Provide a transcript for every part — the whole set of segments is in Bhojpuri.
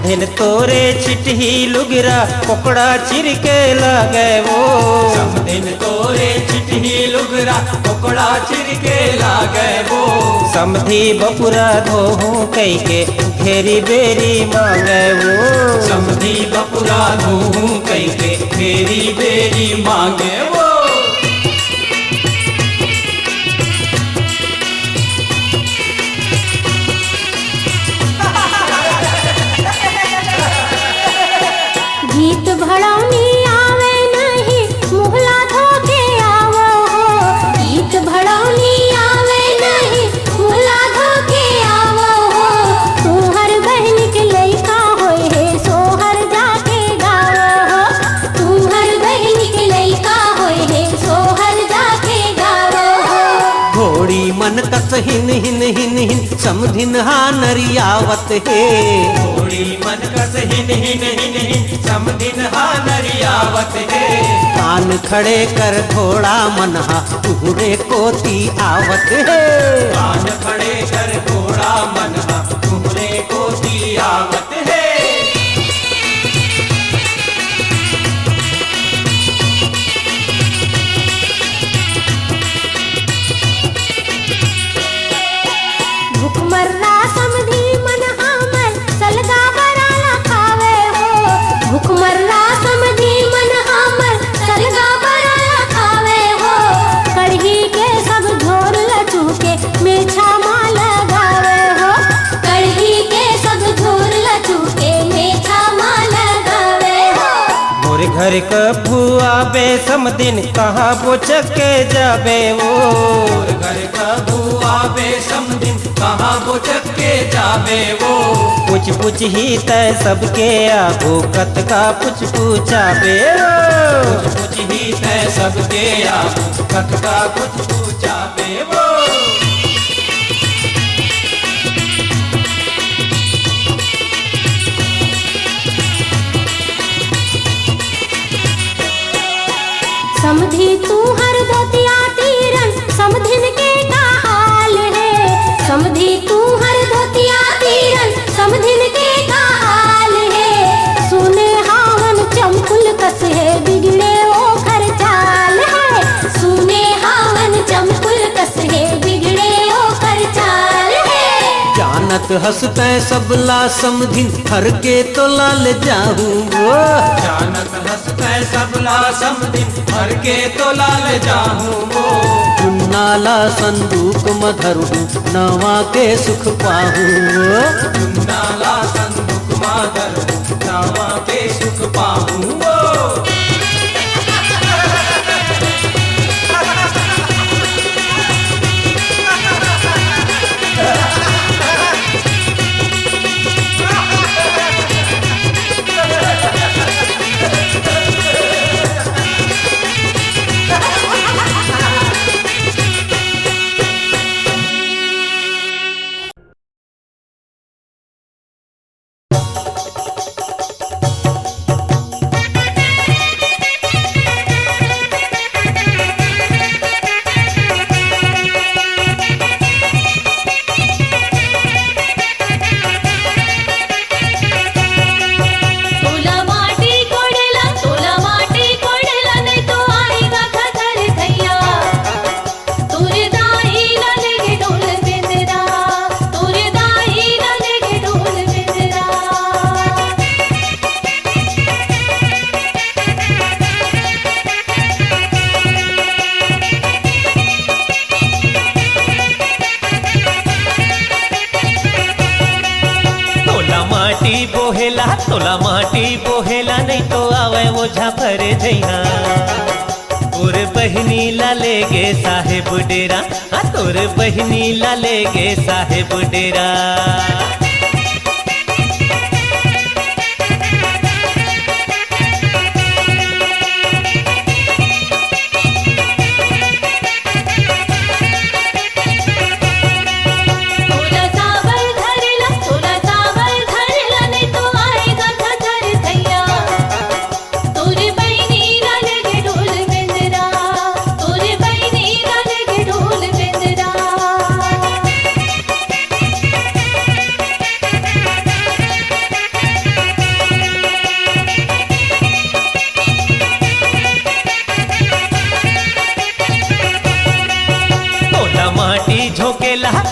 समधिन तोरे चिटही लुगरा पकड़ा चिर के लागे वो। समधिन तोरे चिटही लुगरा पकड़ा चिर के लागे वो। समधी बपुरा धोहू कई के घेरी बेरी मांगे वो। समधी बपुरा धोहू कई के घेरी बेरी मांगे वो। गीत भड़ौनी आवे नहीं मुहला धोके आवो हो। गीत भड़ौनी आवे नहीं मुहला धोके आवो हो। तोहर बहन के लइका होए है सोहर जाके गावो हो। तोहर बहन के लइका होए है सोहर जाके गावो हो। घोड़ी मन कस हिन हिन हिन हिन समधिन हा नरियावत है। घोड़ी मन कस हिन हिन हिन हिन समधिन हा नरियावत है। कान खड़े कर घोड़ा मनहा तुहरे कोती आवत है। कान खड़े कर घोड़ा मनहा तुहरे कोती आवत है। भूखमर्रा समधी मन हमर सलगा बराला खावे हो। भूखमर्रा समधी मन हमर सलगा बराला खावे हो। कढ़ी के सब झोर लचू के मेछा माँ लगावे हो। कढ़ी के सब झोर लचू के मेछा माँ लगावे हो। मोरे घर का भुआ बे समदिन कहाँ बोचक के जाबे वो। और घर का बुआ बे समधिन कहाँ बोचक के जाबे वो। पूछ पूछ ही तय सबके आगो कत का पूछ पूछाबे वो। कुछ ही तय सबके आप कत का कुछ पूछाबे वो। समधी तू हर धोतिया तीरन समधिन के का हाल है। समधी तू हर धोतिया तीरन समधिन के का हाल है। सुने हावन चमकुल कस है बिगड़े ओ घर चाल है। सुने हावन चमकुल कस है बिगड़े ओ घर चाल है। जानत हंसते सबला समधिन हर के तो लाल जाऊं वो। जानत हंसते सबला समधिन हर के तो लाल जाहूं वो। नाला संदूक मधरु नवा के सुख पाहूं वो। नाला संदूक माधर नावा के सुख पाहूं वो। तोला माटी बोहेला नहीं तो आवे ओझा भरे जैना। तोर बहनी ला लेगे साहेब डेरा। तोर बहनी ला लेगे साहेब डेरा।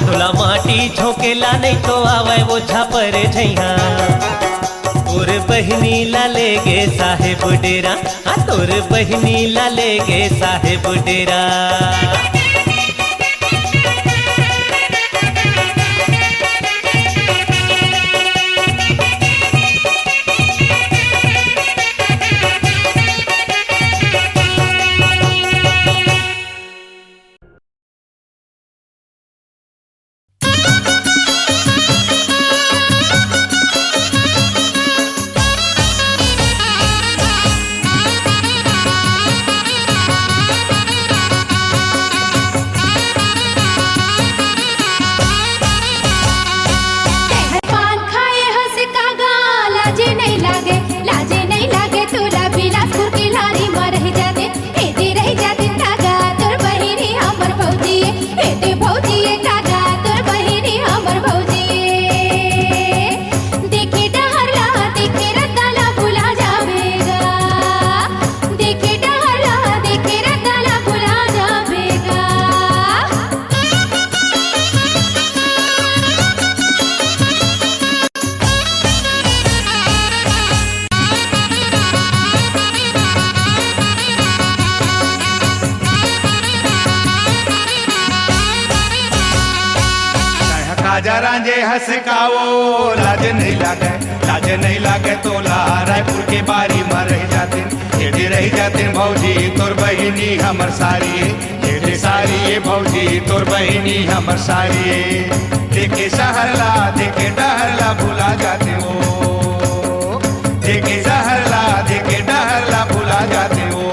तोला माटी झोंकेला नहीं तो आवे ओझा पर जइहा तोर बहनी ला ले गे साहेब डेरा तोर बहनी ला ले गे साहेब डेरा राजा रांझे हंसकाओ लाज नहीं लागे तोला रायपुर के बारी में रह जाते हेडे रह जाते भौजी तोर बहिनी हमर सारी हेडे सारी भौजी तोर बहिनी हमर सारी देखे सहरला देखे डहरला भुला जाते हो देखे सहरला देखे डहरला भुला जाते हो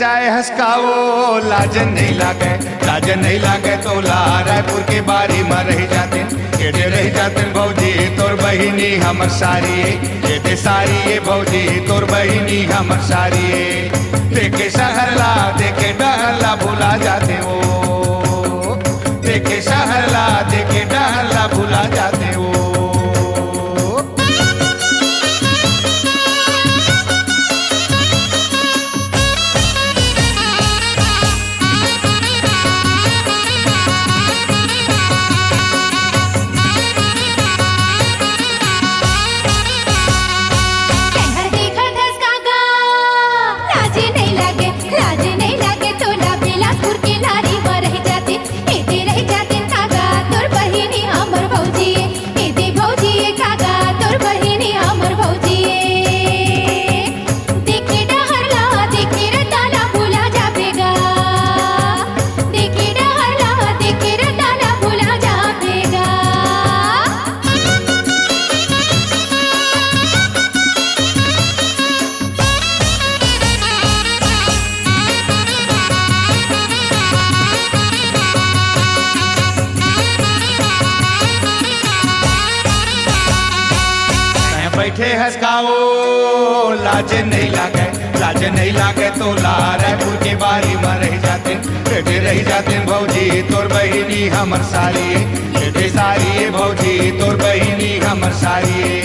चाहे हंसकाओ लाज नहीं लागे तोला रायपुर के बारी में रह जाते केडे रह जाते भौजी तोर बहिनी हमर सारी केडे सारी भौजी तोर बहिनी हमर सारी देखे सहरला देखे डहरला भुला जाते हो देखे सहरला देखे डहरला भुला जाते हो बैठे हंसकाओ लाज नहीं लागे तोला रायपुर के बारी में रह जाते बेटे रह जाते भौजी तोर बहिनी हमर सारी बेटे सारी भौजी तोर बहिनी हमर सारी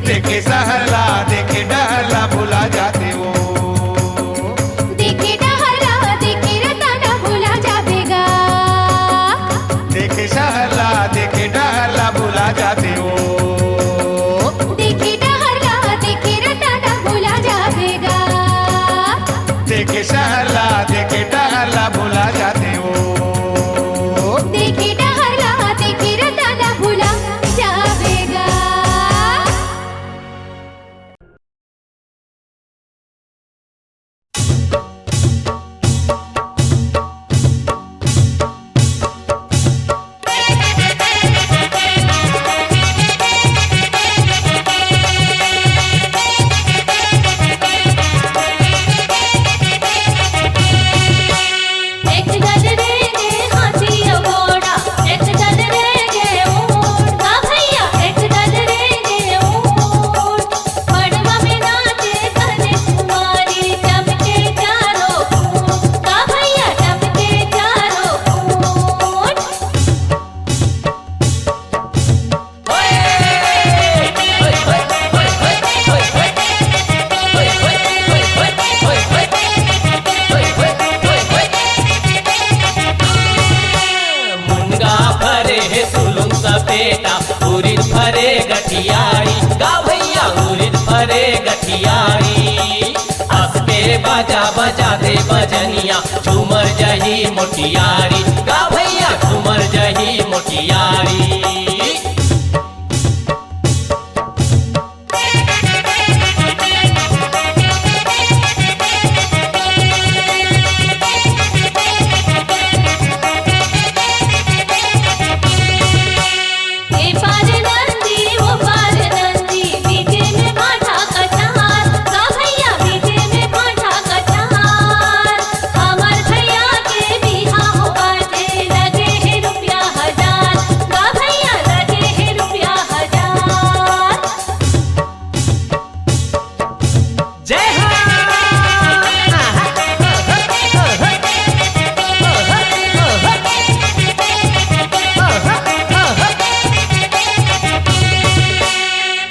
देखे सहरला देखे डहरला भुला जाते हो देखे डहरला देखे रताना भुला जाबेगा देखे सहरला देखे डहरला भुला जाते हो देखे सहरला देखे डहरला भुला जाते हो है सुलुम सपेटा उरिद भरे गठियारी गा भैया उरिद भरे गठियारी हंस के बाजा बजा दे बजनिया झूमर जही मोटियारी गा भैया झूमर जही मोटियारी ए पार नंदी वो पार नंदी बीचे में भाटा कटार गा भैया बीचे में भाटा कटार हमार भैया के बिहा हो बाटे लगे है रुपया 1000 गा भैया लगे है रुपया 1000 जय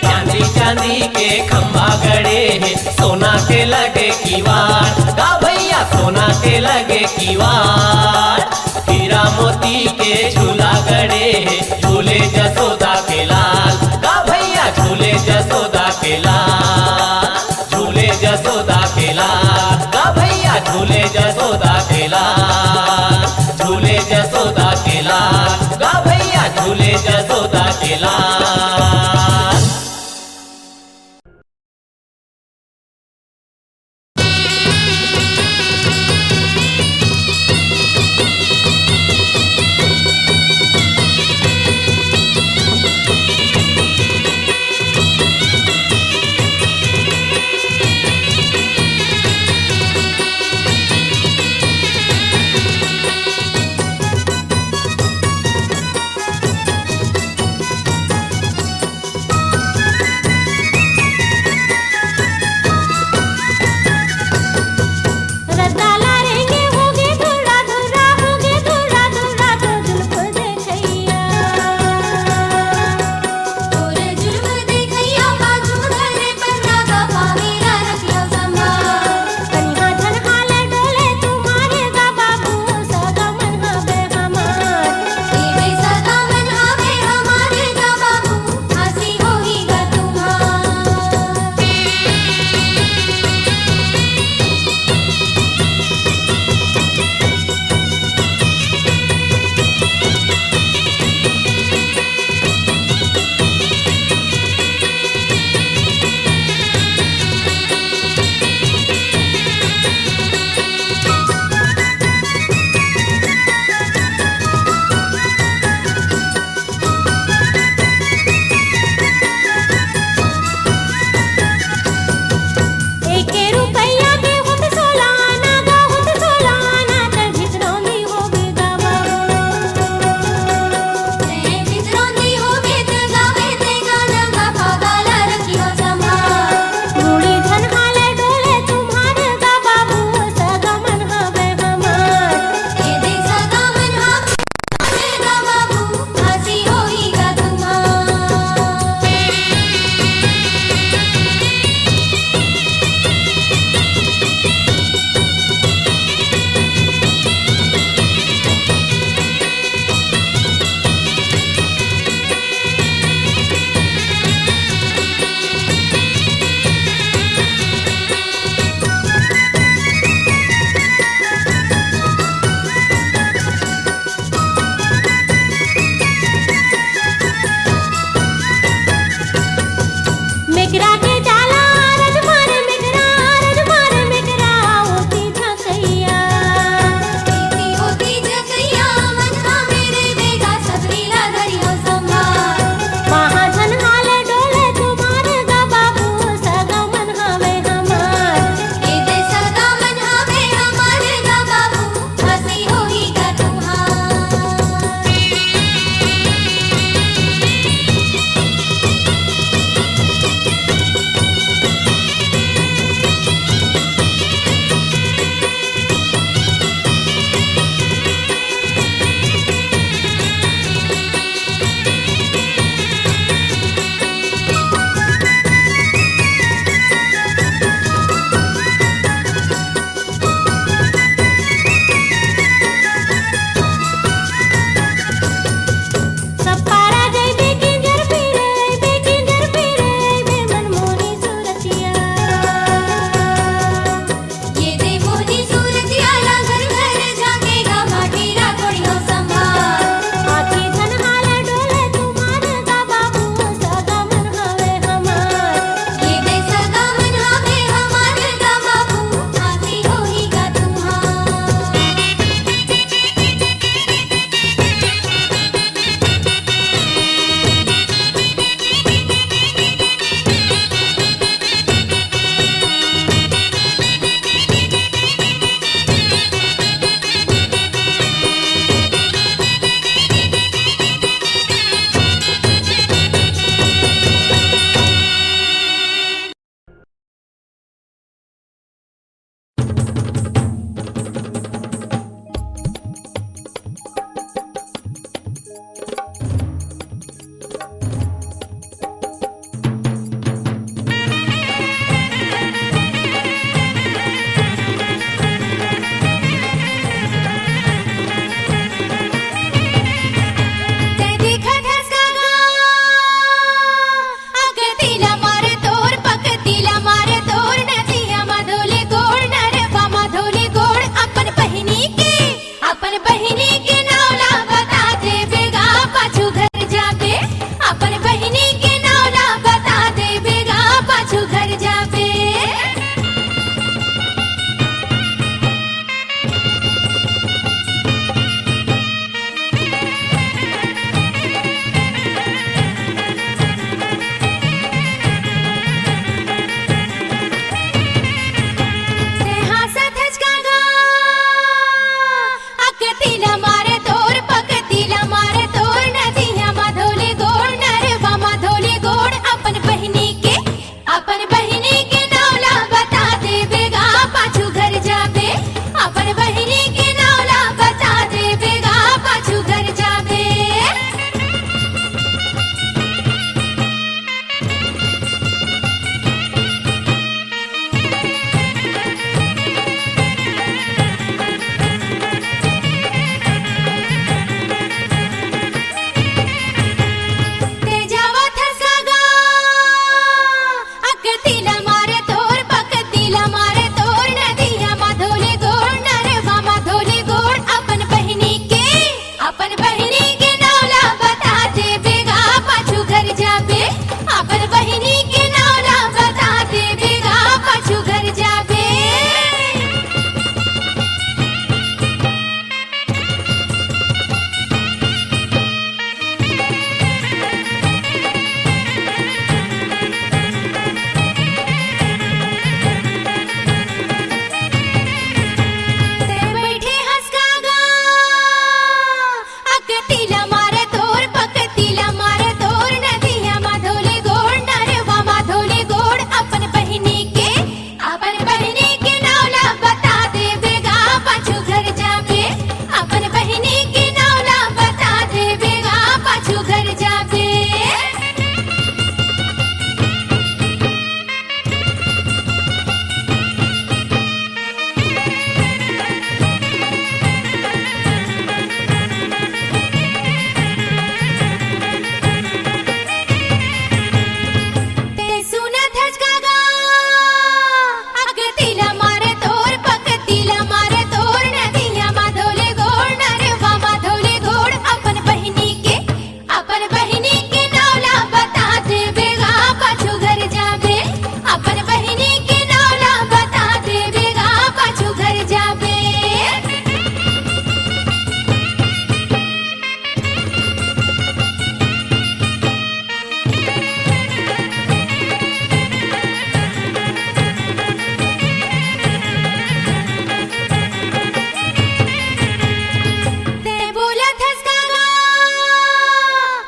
चांदी चांदी के खंभा गड़े हैं सोना के लगे कीवार गा भैया सोना के लगे कीवार हीरा मोती के झूला गड़े हैं झूले जसोदा के लाल गा भैया झूले जसोदा के लाल झूले जसोदा के लाल गा भैया झूले जसोदा के लाल झूले जसोदा के लाल गा भैया झूले जसोदा के लाल पकतीला मारे तोर पकतीला मारे तोर नदिया माधोले गोड़ नरवा माधोले गोड़ अपन बहिनी के नौला बता दे बेगा पाछू घर जाबे अपन बहिनी के नौला बता दे बेगा पाछू घर जाबे ते सुनत हस कागा अगतीला मारे तोर पकतीला मारे तोर नदिया माधोले गोड़ नरवा माधोले गोड़ अपन बहिनी के नौला बता दे बेगा पाछू घर जाबे अपन बहिनी के नौला बता दे बेगा पाछू घर जाबे ते बोलत हस कागा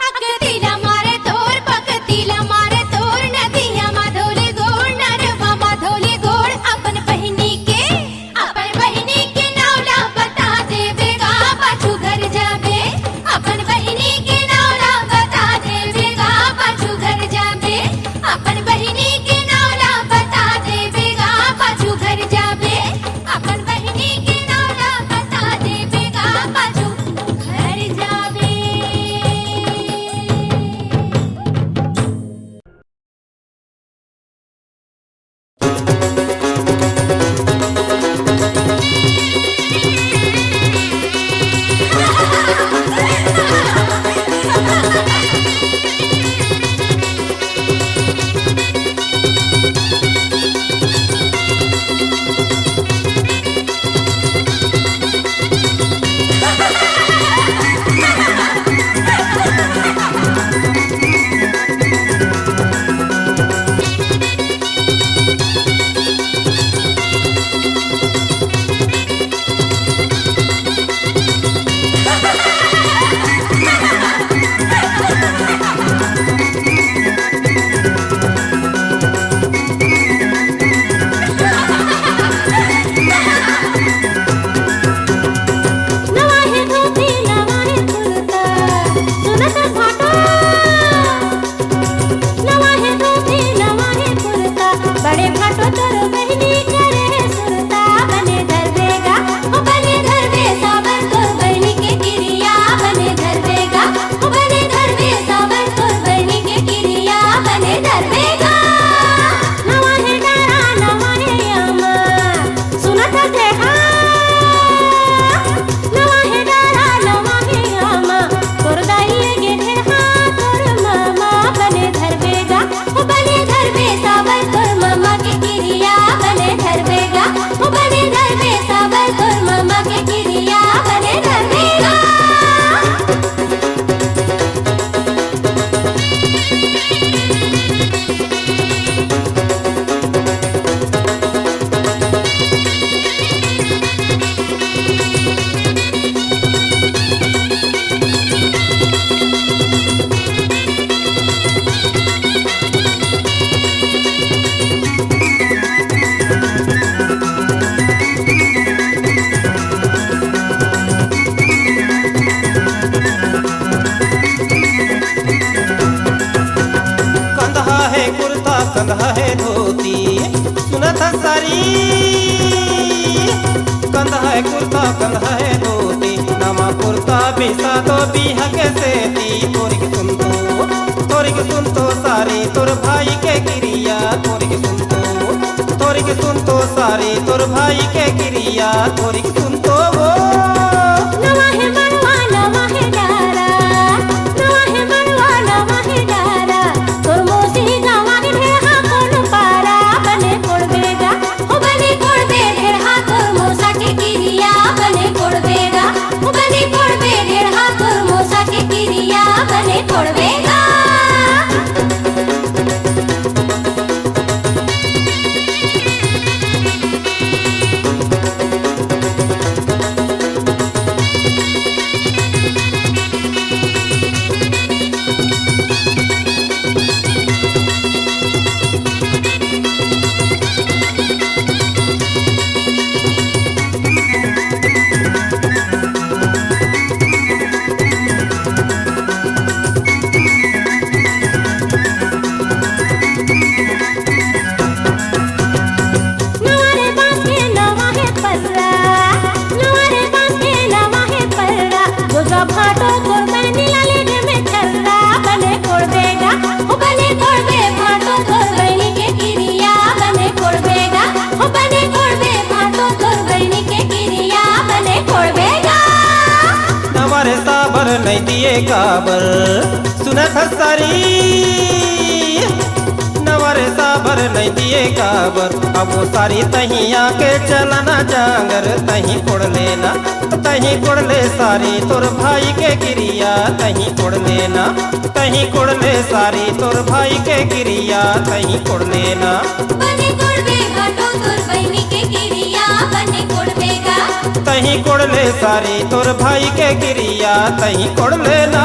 अगतीला मारे तोर पकतीला मारे तोर नदिया माधोले गोड़ नरवा माधोले गोड़ अपन बहिनी के नौला बता दे बेगा पाछू घर जाबे अपन बहिनी के नौला बता दे बेगा पाछू घर जाबे अपन बहिनी के नौला बता दे बेगा पाछू घर जाबे अपन बहिनी के नौला बता दे बेगा पाछू घर जाबे नवाहे धोती नवाहे कुर्ता सुनत भाटो नवाहे धोती नवाहे कुर्ता बड़े भाटो तोर बहिनी करे सुरता बने धर देगा ओ बने धर दे साबर तोर बहिनी के किरिया बने धर देगा ओ बने धर दे साबर तोर बहिनी के किरिया बने धर देगा नवाहे डारा नवाहे अमा सुनत दे नवाहे डारा नवाहे आमा तोर दाइये गे ढेहा तोर मामा बने धर बेगा ओ बने धर बे साबर तोर मामा के किरिया बने धर बेगा ओ बने धर बे साबर तोर मामा के किरिया बने धर बेगा कंधा है कुर्ता कंधा है धोती सुनत सारी कंधा है कुर्ता कंधा है धोती नामा कुर्ता बिसा तो बिहा के सेती तोरिक सुन तो सारी तोर भाई के किरिया तोरिक सुन तो सारी तोर भाई के किरिया तोरिक सुन तो वो नवाहे मनवा नवाहे डारा नवाहे मनवा नवाहे डारा तोर मोसी गावा के ढेहा कोन पारा बने कोड़ बेगा ओ बने कोड़ बे ढेहा तोर मोसा के किरिया बने कोड़ बेगा ओ बने कोड़ बे ढेहा तोर मोसा के किरिया बने कोड़ बेगा साबर नहीं दिए काबर सुनत सारी नवर साबर नहीं दिए काबर अब वो सारी तहीं आके चलना जांगर तहीं कोड़ लेना तहीं कोड़ ले सारी तोर भाई के गिरिया तहीं कोड़ लेना तहीं कोड़ ले सारी तोर भाई के गिरिया तहीं कोड़ लेना बने कोड़बेगा तो तोर बहिनी के गिरिया बने कोड़बेगा तहीं कोड़ ले सारी तोर भाई के गिरिया तहीं कोड़ लेना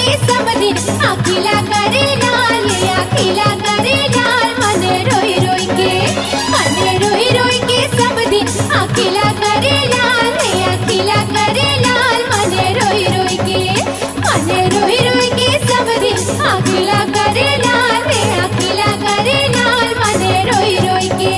के सब दिन अकेला करे लाल अकेला करे लाल मन रोई रोई के सब दिन अकेला करे लाल अकेला करे लाल मन रोई रोई के सब दिन अकेला करे लाल अकेला करे लाल मन रोई रोई के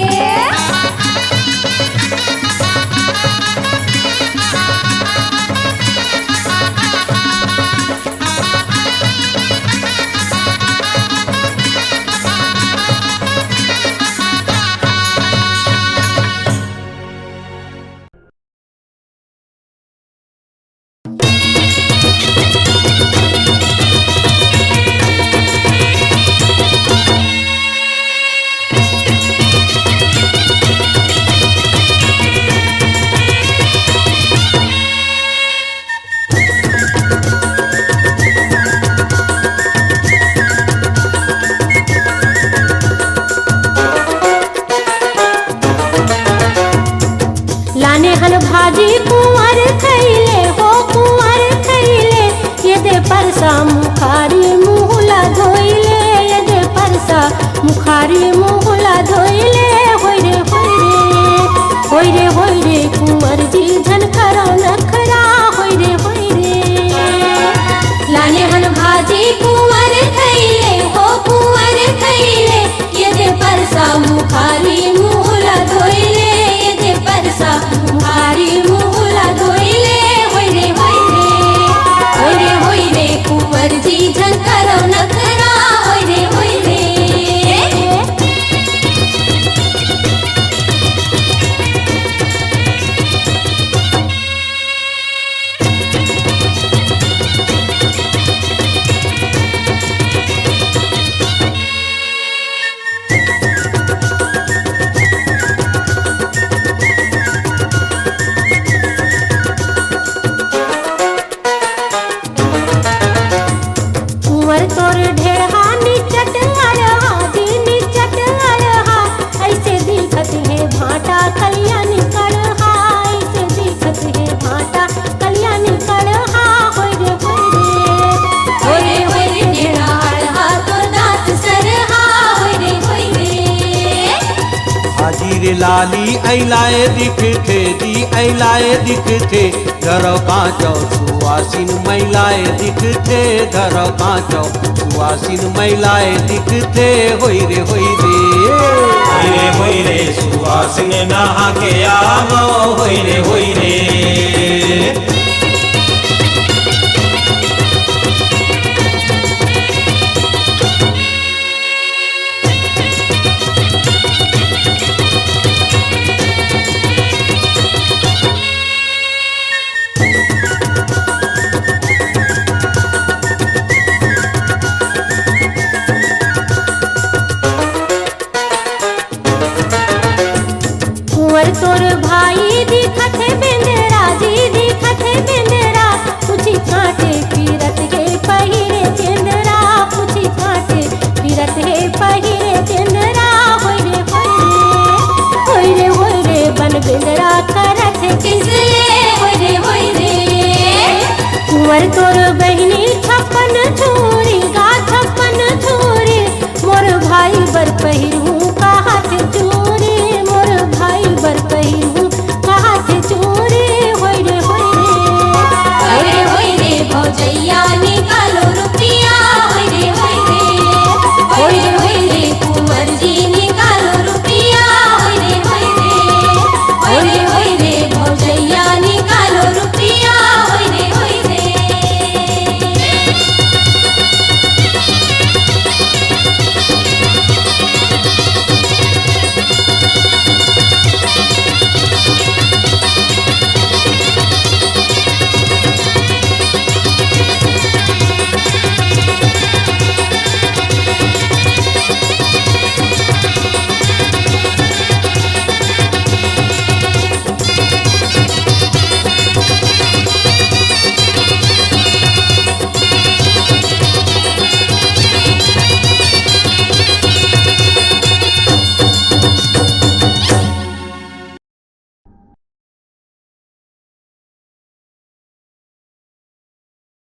लाने हल भाजी कुंवर खैले हो कुंवर खैले ये दे परसा मुखारी मुहला धोइले ये दे परसा मुखारी मुहला धोइले होय रे कुंवर जी झनखरा नखरा होय रे लाने हल भाजी कुंवर खैले हो कुंवर खैले ये दे परसा मुखारी मुहला धोइले ये दे परसा मुखारी मुहला धोइले होय रे कुंवर जी झनखरा नखरा होय रे कुंवर तोर ढेरहा निचट अरहा जी निचट अरहा ऐसे दिखत है भाटा कलिया निकलहा ऐसे दिखत है भाटा कलिया निकलहा होय रे ढेरहा तोर दांत सरहा होय रे हाजीर लाली ऐलाए दिखथे जी ऐलाए दिखथे धर कांचौ सुवासिन महिलाए दिखथे धर कांचौ सुवासिन महिलाए दिखथे होय रे सुवासिन नहा के आवो होय रे कुंवर तोर भाई दिखत है बेंदरा जी दिखत है बेंदरा पूछी कांटे पीरत के पहिरे चंदरा पूछी कांटे पीरत है पहिरे चंदरा होय रे बन बेंदरा करत किसले होय रे कुंवर तोर बहिनी छप्पन छुरी गा छप्पन छुरी मोर भाई बर पहिर